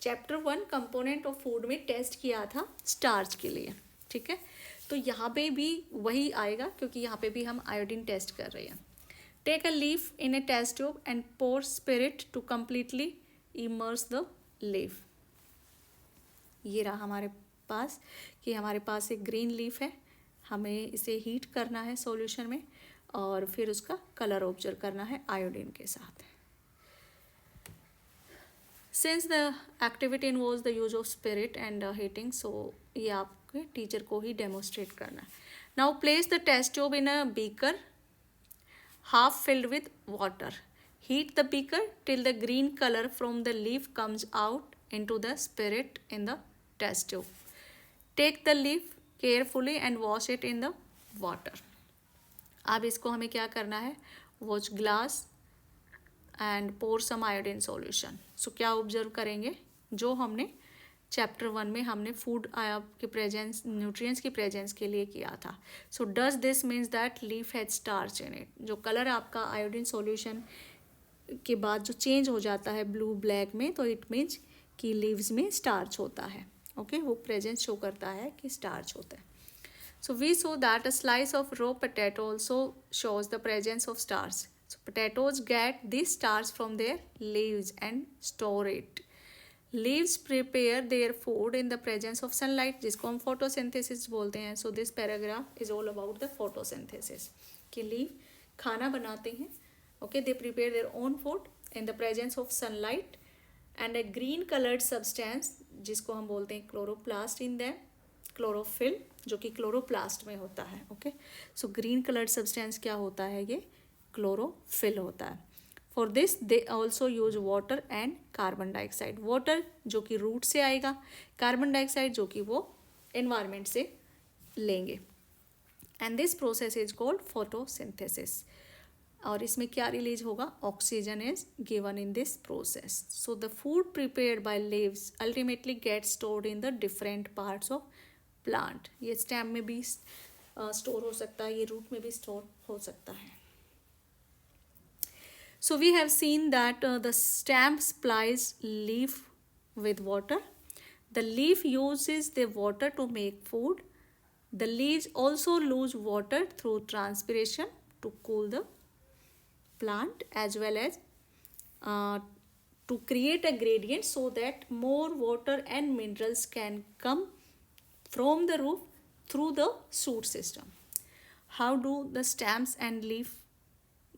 चैप्टर 1 कंपोनेंट ऑफ फूड में टेस्ट किया था स्टार्च के लिए, ठीक है। तो यहाँ पे भी वही आएगा क्योंकि यहाँ पे भी हम आयोडीन टेस्ट कर रहे हैं। Take a leaf in a test tube and pour spirit to completely immerse the leaf. ये रहा हमारे पास कि हमारे पास एक ग्रीन लीफ है, हमें इसे हीट करना है सॉल्यूशन में और फिर उसका कलर ऑब्जर्व करना है आयोडीन के साथ। Since the activity involves the use of spirit and heating, so ये आपके टीचर को ही डेमोन्स्ट्रेट करना है। Now place the test tube in a beaker half filled with water. Heat the beaker till the green color from the leaf comes out into the spirit in the test tube. Take the leaf carefully and wash it in the water. अब इसको हमें क्या करना है, watch glass and pour some iodine solution. So क्या ऑब्जर्व करेंगे, जो हमने चैप्टर 1 में हमने फूड के प्रेजेंस, न्यूट्रिएंट्स की प्रेजेंस के लिए किया था। So does this means that leaf had starch in it. जो कलर आपका आयोडीन सॉल्यूशन के बाद जो चेंज हो जाता है ब्लू ब्लैक में, तो इट मीन्स कि लीव्स में स्टार्च होता है। ओके, वो प्रेजेंस शो करता है कि स्टार्च होता है। So we saw that a slice of raw potato also shows the presence of starch. So potatoes get this starch from their leaves and store it. Leaves prepare their food in the presence of sunlight, जिसको हम फोटोसिंथेसिस बोलते हैं। So this paragraph is all about the photosynthesis, कि लीव खाना बनाते हैं। Okay, they prepare their own food in the presence of sunlight and a green coloured substance, जिसको हम बोलते हैं क्लोरोप्लास्ट इन दैम, क्लोरोफिल, जो कि क्लोरोप्लास्ट में होता है। ओके, सो ग्रीन कलर्ड सब्सटेंस क्या होता है, ये क्लोरोफिल होता है। For this they also use water and carbon dioxide. Water जो कि रूट से आएगा, कार्बन डाइऑक्साइड जो कि वो एनवायरमेंट से लेंगे। And this process is called photosynthesis. और इसमें क्या रिलीज होगा, oxygen is given in this process. So the food prepared by leaves ultimately get stored in the different parts of plant. ये स्टेम में भी स्टोर हो सकता है, ये रूट में भी स्टोर हो सकता है। So we have seen that the stem supplies leaf with water. The leaf uses the water to make food. The leaves also lose water through transpiration to cool the plant, as well as to create a gradient so that more water and minerals can come from the root through the shoot system. How do the stems and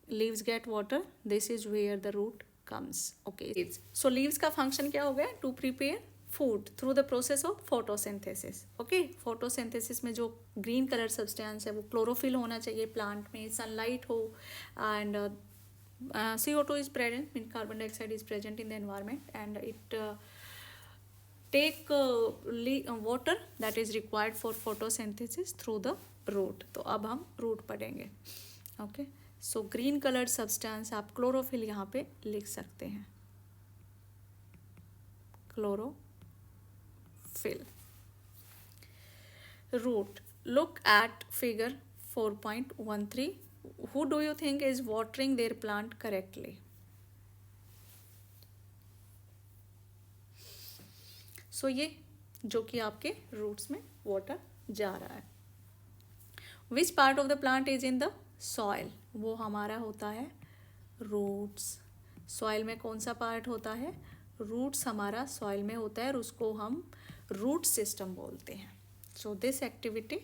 leaves get water? This is where the root comes. Okay, so leaves का function क्या हो गया, to prepare food through the process of photosynthesis. Okay, photosynthesis में जो green color substance है वो chlorophyll होना चाहिए plant में, sunlight हो, and CO2 is present, means carbon dioxide is present in the environment, and it take water that is required for photosynthesis through the root. तो अब हम root पढ़ेंगे। Okay, so green coloured substance आप क्लोरोफिल यहाँ पे लिख सकते हैं, chlorophyll. Root, look at figure 4.13. Who do you think is watering their plant correctly? So ये जो कि आपके रूट्स में वाटर जा रहा है। Which part of the plant is in the soil? वो हमारा होता है रूट्स। सॉइल में कौन सा पार्ट होता है? रूट्स हमारा सॉइल में होता है और उसको हम रूट सिस्टम बोलते हैं। सो दिस एक्टिविटी,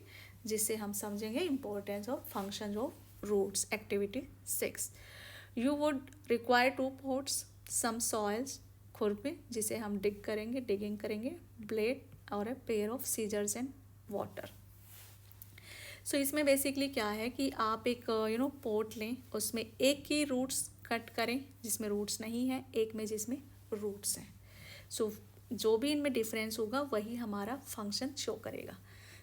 जिससे हम समझेंगे importance of function of roots. Activity 6, you would require 2 pots, some soils, खुरपी जिसे हम डिगिंग करेंगे, ब्लेड और a pair of scissors and water. So इसमें बेसिकली क्या है कि आप एक पोट लें, उसमें एक की रूट्स कट करें जिसमें रूट्स नहीं है, एक में जिसमें रूट्स हैं। सो जो भी इनमें डिफरेंस होगा वही हमारा फंक्शन शो करेगा।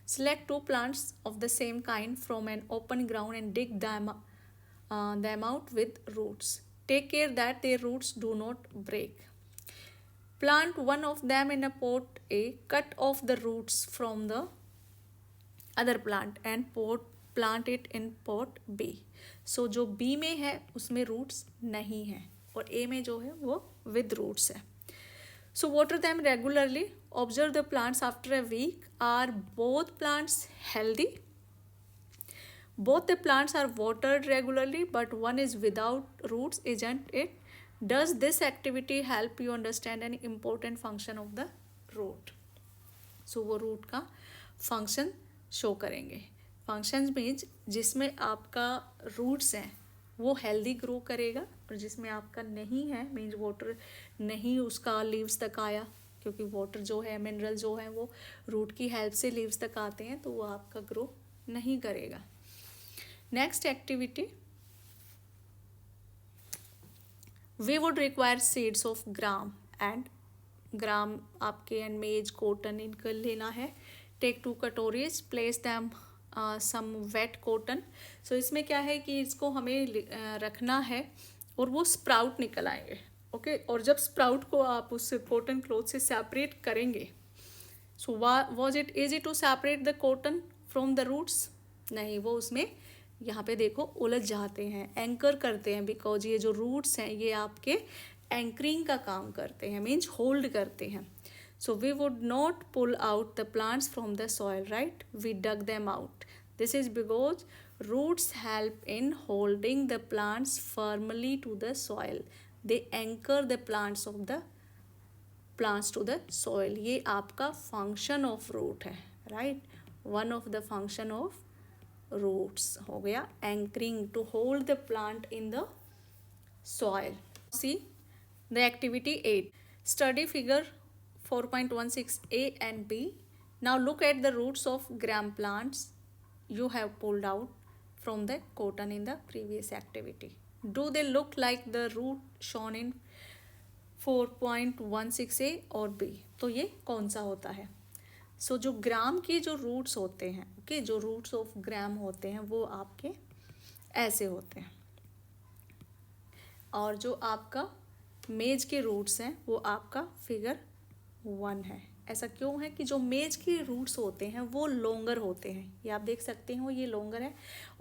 Select two plants of the same kind from an open ground and dig them out with roots. Take care that their roots do not break. Plant one of them in a pot A. Cut off the roots from the other plant and plant it in pot B. So जो B में है उसमें roots नहीं है और A में जो है वो with roots है. So water them regularly. Observe the plants after a week. Are both plants healthy? Both the plants are watered regularly, but one is without roots, isn't it? Does this activity help you understand an important function of the root? So वो root का function show करेंगे. Functions means जिसमें आपका roots हैं वो हेल्दी ग्रो करेगा और जिसमें आपका नहीं है मीन्स वाटर नहीं उसका लीव्स तक आया, क्योंकि वाटर जो है मिनरल जो है वो रूट की हेल्प से लीव्स तक आते हैं, तो वो आपका ग्रो नहीं करेगा. Next activity, we would require seeds of gram आपके एंड मेज कॉटन इनका लेना है. टेक 2 कटोरीज, place them some wet cotton. So इसमें क्या है कि इसको हमें रखना है और वो स्प्राउट निकल आएंगे. ओके और जब स्प्राउट को आप उस कॉटन क्लॉथ से सेपरेट करेंगे, so was it easy to separate the cotton from the roots? नहीं, वो उसमें यहाँ पे देखो उलझ जाते हैं, एंकर करते हैं, बिकॉज ये जो रूट्स हैं ये आपके एंकरिंग का काम करते हैं, मीन्स होल्ड करते हैं. So we would not pull out the plants from the soil, right? We dug them out. This is because roots help in holding the plants firmly to the soil. They anchor the plants to the soil. ये आपका function of root है, right? One of the function of roots हो गया anchoring, to hold the plant in the soil. See the activity 8. Study figure 4.16a and b. Now look at the roots of gram plants you have pulled out from the cotton in the previous activity. Do they look like the root shown in 4.16a और b? तो ये कौन सा होता है? सो जो ग्राम के जो रूट्स होते हैं, ओके, जो रूट्स ऑफ ग्राम होते हैं वो आपके ऐसे होते हैं, और जो आपका मेज के रूट्स हैं वो आपका फिगर 1 है. ऐसा क्यों है कि जो मेज के रूट्स होते हैं वो लॉन्गर होते हैं, ये आप देख सकते हो ये लॉन्गर है,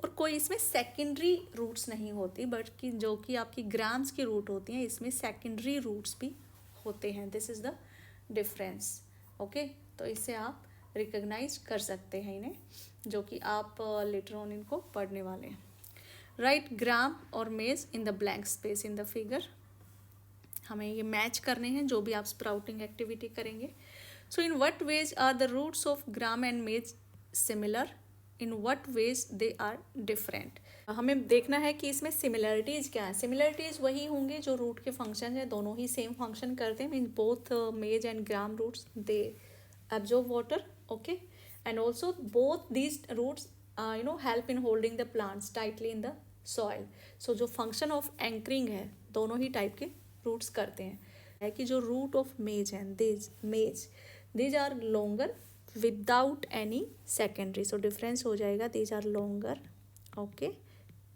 और कोई इसमें सेकेंडरी रूट्स नहीं होती, बट कि जो कि आपकी ग्राम्स की रूट होती हैं इसमें सेकेंडरी रूट्स भी होते हैं. This is the difference. Okay, तो इससे आप रिकग्नाइज कर सकते हैं इन्हें, जो कि आप लेटर ऑन इनको पढ़ने वाले हैं. राइट ग्राम और मेज in the blank space in the figure. हमें ये मैच करने हैं जो भी आप स्प्राउटिंग एक्टिविटी करेंगे. So in what ways are the roots of gram and maize similar? In what ways they are different? हमें देखना है कि इसमें सिमिलरिटीज़ क्या है. सिमिलरिटीज़ वही होंगे जो रूट के फंक्शन है, दोनों ही सेम फंक्शन करते हैं. Means both maize and gram roots they absorb water, okay, and also both these roots help in holding the plants tightly in the soil. So जो function of anchoring है दोनों ही टाइप के रूट्स करते हैं. है कि जो रूट ऑफ मेज है these are longer without any secondary. So difference हो जाएगा, these are longer, okay,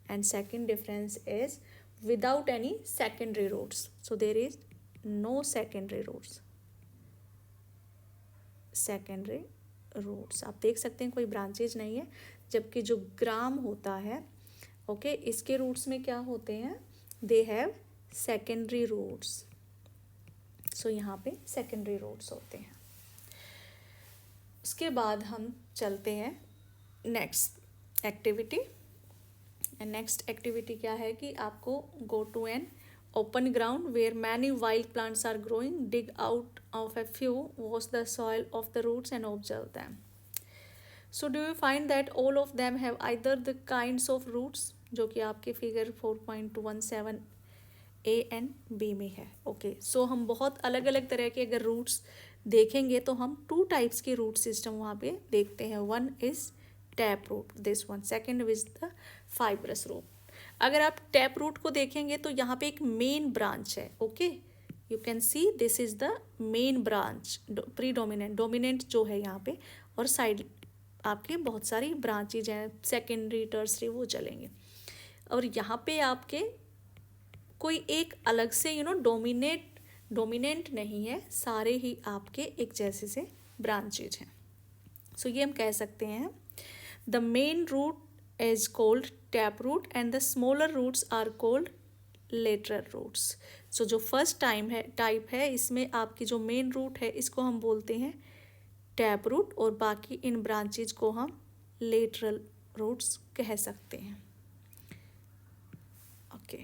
and second difference is without any secondary roots. So there is no secondary roots. Secondary roots आप देख सकते हैं कोई ब्रांचेज नहीं है, जबकि जो ग्राम होता है, ओके, इसके रूट्स में क्या होते हैं? They have secondary roots. So यहाँ पे सेकेंडरी रूट्स होते हैं. उसके बाद हम चलते हैं नेक्स्ट एक्टिविटी. नेक्स्ट एक्टिविटी क्या है कि आपको go to an open ground where many wild plants are growing. Dig out of a few, wash the soil of the roots and observe them. So do you find that all of them have either the kinds of roots जो कि आपके फिगर 4.17 A and B में है. ओके, सो हम बहुत अलग अलग तरह के अगर रूट्स देखेंगे तो हम 2 टाइप्स के रूट सिस्टम वहाँ पे देखते हैं. One is tap root, this one. Second is the fibrous root. अगर आप टैप रूट को देखेंगे तो यहाँ पे एक मेन ब्रांच है. Okay, you can see this is the main branch, predominant, dominant जो है यहाँ पे, और साइड आपके बहुत सारी ब्रांचेज हैं, सेकेंडरी टर्सरी वो चलेंगे। और यहाँ पे आपके कोई एक अलग से डोमिनेंट नहीं है, सारे ही आपके एक जैसे से ब्रांचेज हैं। सो ये हम कह सकते हैं the main root is called tap root and the smaller roots are called lateral roots. So जो फर्स्ट टाइप है इसमें आपकी जो मेन रूट है इसको हम बोलते हैं टैप रूट, और बाकी इन ब्रांचेज को हम लेटरल रूट्स कह सकते हैं। Okay,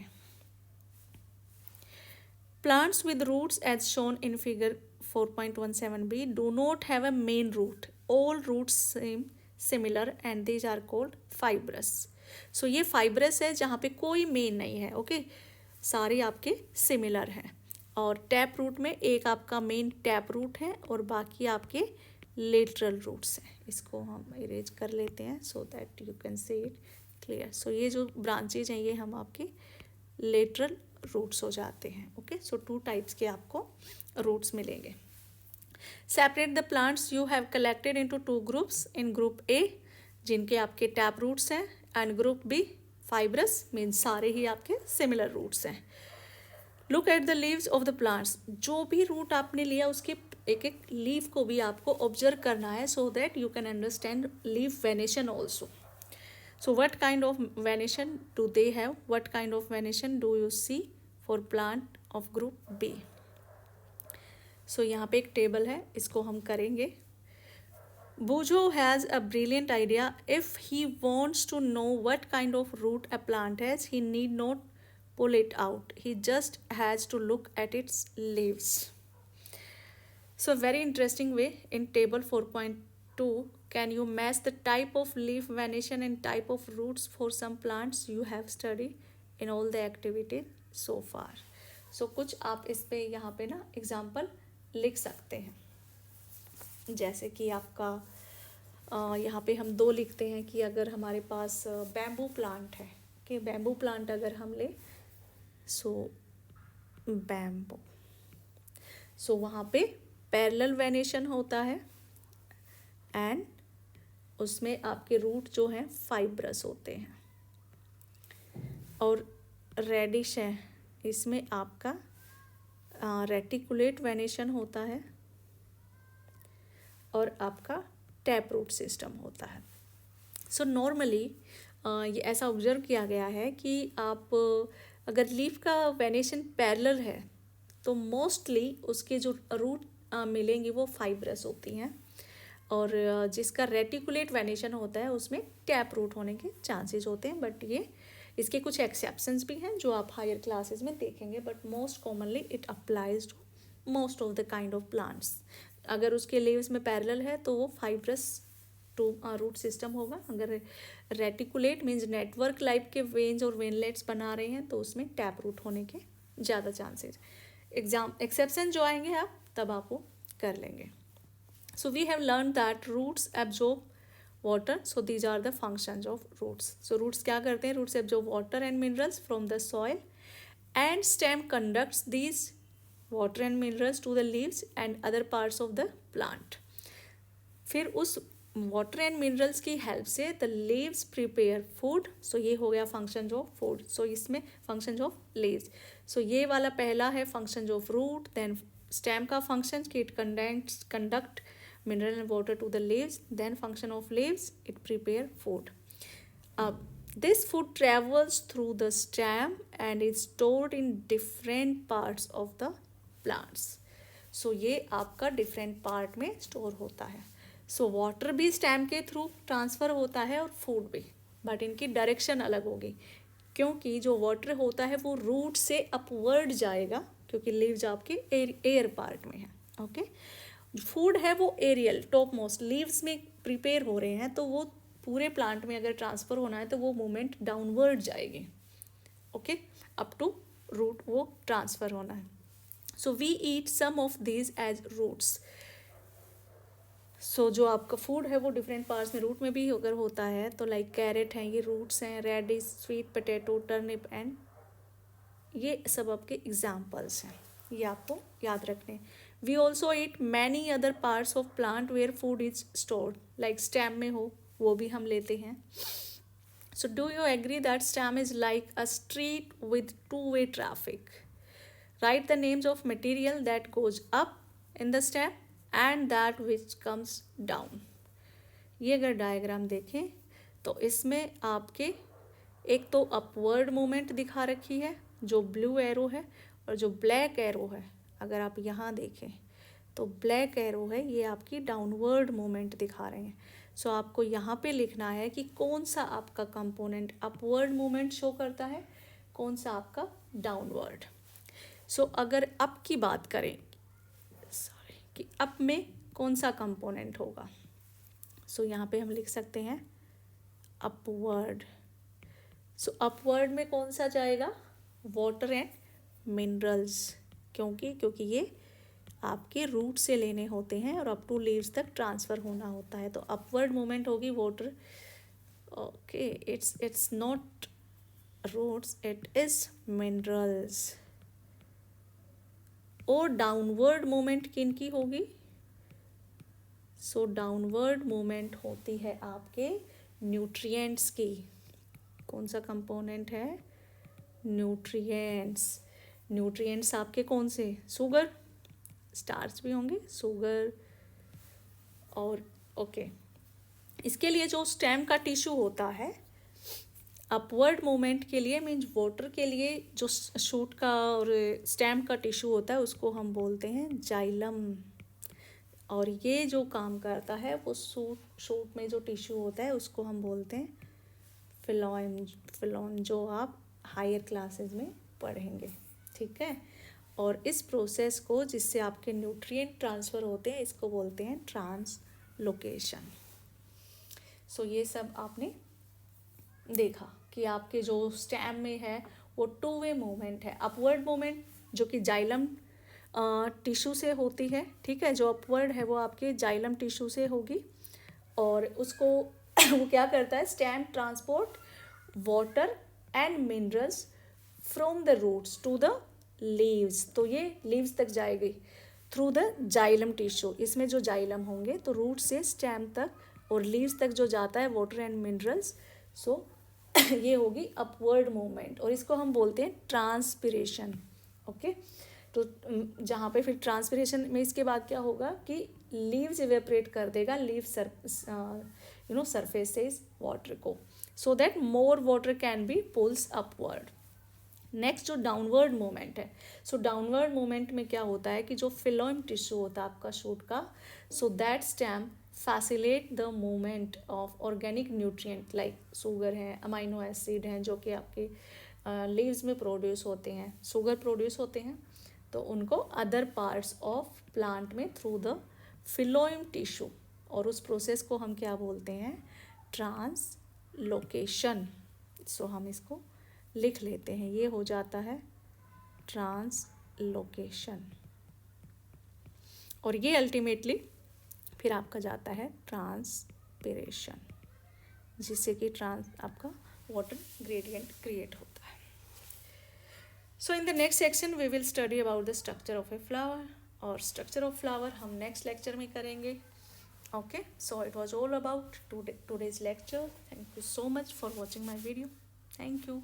plants with roots as shown in figure 4.17b do not have a main root. All roots seem similar and these are called fibrous. So ये fibrous है जहाँ पे कोई मेन नहीं है। ओके, सारे आपके सिमिलर हैं। और टैप रूट में एक आपका मेन टैप रूट है और बाकी आपके लेटरल रूट्स हैं। इसको हम इरेज कर लेते हैं so that you can see it clear. So ये जो ब्रांचेज हैं ये हम आपके लेटरल रूट्स हो जाते हैं। ओके, सो 2 टाइप्स के आपको रूट्स मिलेंगे। Separate the plants you have collected into 2 groups. In group A जिनके आपके टैप रूट्स हैं and group B fibrous means सारे ही आपके सिमिलर रूट्स हैं। Look at the leaves of the plants. जो भी रूट आपने लिया उसके एक एक लीव को भी आपको ऑब्जर्व करना है सो that you can understand leave venation also. So what kind of venation do they have? What kind of venation do you see for plant of group B? So यहाँ पे एक टेबल है, इसको हम करेंगे। Bujo has a brilliant idea. If he wants to know what kind of root a plant has, he need not pull it out. He just has to look at its leaves. So very interesting way in table 4.2. Can you match the type of leaf venation and type of roots for some plants you have studied in all the activities so far? So कुछ आप इस पे यहाँ पे ना एग्जाम्पल लिख सकते हैं। जैसे कि आपका यहाँ पे हम 2 लिखते हैं कि अगर हमारे पास बैम्बू प्लांट है कि बैम्बू प्लांट अगर हम ले सो बैम्बू, सो वहाँ पे पैरेलल वेनेशन होता है एंड उसमें आपके रूट जो हैं फाइब्रस होते हैं। और रेडिश है इसमें आपका रेटिकुलेट वेनेशन होता है और आपका टैप रूट सिस्टम होता है। सो नॉर्मली ये ऐसा ऑब्जर्व किया गया है कि आप अगर लीफ का वेनेशन पैरेलल है तो मोस्टली उसके जो रूट मिलेंगी वो फाइब्रस होती हैं, और जिसका रेटिकुलेट वेनेशन होता है उसमें टैप रूट होने के चांसेस होते हैं। बट ये इसके कुछ एक्सेप्शंस भी हैं जो आप हायर क्लासेस में देखेंगे, but most commonly it applies to most of the kind of plants. अगर उसके लीव्स में पैरेलल है तो वो फाइब्रस टू रूट सिस्टम होगा। अगर रेटिकुलेट मीन्स नेटवर्क लाइफ के वेन्स और वेनलेट्स बना रहे हैं तो उसमें टैप रूट होने के ज़्यादा चांसेस। एक्सेप्शन जो आएंगे आप तब आप वो कर लेंगे। So we have learned that roots absorb water. So these are the functions of roots. So roots क्या करते हैं? Roots absorb water and minerals from the soil, and stem conducts these water and minerals to the leaves and other parts of the plant. फिर उस water and minerals की help से the leaves prepare food. So ये हो गया functions of food. So इसमें functions of leaves. So ये वाला पहला है functions of root. Then stem का functions कि it conduct mineral and water to the leaves. Then function of leaves, it prepare food. This food travels through the stem and is stored in different parts of the plants. So ये आपका different part में store होता है। So water भी stem के through transfer होता है और food भी, but इनकी direction अलग होगी क्योंकि जो water होता है वो root से upward जाएगा क्योंकि leaves आपके air part में है। ओके, फूड है वो एरियल टॉप मोस्ट लीव्स में प्रिपेयर हो रहे हैं, तो वो पूरे प्लांट में अगर ट्रांसफ़र होना है तो वो मूवमेंट डाउनवर्ड जाएगी। ओके, अप टू रूट वो ट्रांसफ़र होना है। So we eat some of these as roots. So जो आपका फूड है वो डिफरेंट पार्ट्स में रूट में भी अगर होता है तो लाइक कैरेट हैं, ये रूट्स हैं, radish, sweet potato, turnip and ये सब आपके एग्जाम्पल्स हैं, ये आपको याद रखने। We also eat many other parts of plant where food is stored, like stem में हो वो भी हम लेते हैं. So do you agree that stem is like a street with two-way traffic? Write the names of material that goes up in the stem and that which comes down. ये अगर डायग्राम देखें तो इसमें आपके एक तो अपवर्ड मूवमेंट दिखा रखी है जो ब्लू एरो है, और जो ब्लैक एरो है अगर आप यहाँ देखें तो ब्लैक एरो है, ये आपकी डाउनवर्ड मूवमेंट दिखा रहे हैं. सो आपको यहाँ पे लिखना है कि कौन सा आपका कंपोनेंट अपवर्ड मूवमेंट शो करता है, कौन सा आपका डाउनवर्ड. सो अगर अप की बात करें, कि अप में कौन सा कंपोनेंट होगा, सो यहाँ पे हम लिख सकते हैं अपवर्ड. सो अपवर्ड में कौन सा जाएगा, वाटर एंड मिनरल्स, क्योंकि ये आपके रूट से लेने होते हैं और अप टू लीव्स तक ट्रांसफ़र होना होता है. तो अपवर्ड मूवमेंट होगी water. Okay, it's not roots, it is minerals. और डाउनवर्ड मूवमेंट किन की होगी, सो डाउनवर्ड मूवमेंट होती है आपके न्यूट्रिएंट्स की. कौन सा कंपोनेंट है, न्यूट्रिएंट्स. न्यूट्रिएंट्स आपके कौन से, शुगर, स्टार्च भी होंगे, शुगर. और ओके, इसके लिए जो स्टेम का टिश्यू होता है अपवर्ड मूवमेंट के लिए, मीन्स वाटर के लिए जो शूट का और स्टेम का टिश्यू होता है उसको हम बोलते हैं जाइलम. और ये जो काम करता है वो शूट में जो टिश्यू होता है उसको हम बोलते हैं फिलोम, जो आप हायर क्लासेस में पढ़ेंगे. ठीक है. और इस प्रोसेस को जिससे आपके न्यूट्रिएंट ट्रांसफ़र होते हैं इसको बोलते हैं ट्रांसलोकेशन. सो ये सब आपने देखा कि आपके जो स्टेम में है वो टू वे मूवमेंट है. अपवर्ड मूवमेंट जो कि जाइलम टिश्यू से होती है. ठीक है, जो अपवर्ड है वो आपके जाइलम टिश्यू से होगी, और उसको वो क्या करता है, stem transport water and minerals from the roots to the leaves. तो ये लीव्स तक जाएगी थ्रू द जाइलम टिश्यू. इसमें जो जाइलम होंगे तो रूट से स्टेम तक और लीव्स तक जो जाता है वाटर एंड मिनरल्स. सो ये होगी अपवर्ड मूवमेंट और इसको हम बोलते हैं ट्रांसपिरेशन. ओके, तो जहाँ पे फिर ट्रांसपिरेशन में इसके बाद क्या होगा कि लीव्स इवेपरेट कर देगा लीव सरफेस से इस वाटर को, so that more water can be pulls upward. Next जो डाउनवर्ड मूवमेंट है, सो डाउनवर्ड मूवमेंट में क्या होता है कि जो फिलोएम टिश्यू होता है आपका शूट का, so that stem facilitate the movement of organic nutrient like sugar है, अमाइनो एसिड हैं, जो कि आपके लीव्स में प्रोड्यूस होते हैं, शुगर प्रोड्यूस होते हैं, तो उनको अदर पार्ट्स ऑफ प्लांट में थ्रू द फिलोएम टिश्यू. और उस प्रोसेस को हम क्या बोलते हैं, ट्रांसलोकेशन. सो हम इसको लिख लेते हैं, ये हो जाता है ट्रांसलोकेशन. और ये अल्टीमेटली फिर आपका जाता है ट्रांसपिरेशन, जिससे कि आपका वाटर ग्रेडियंट क्रिएट होता है. So in the next section we will study about the structure of a flower. और स्ट्रक्चर ऑफ फ्लावर हम नेक्स्ट लेक्चर में करेंगे. Okay, so it was all about today's lecture. Thank you so much for watching my video. Thank you.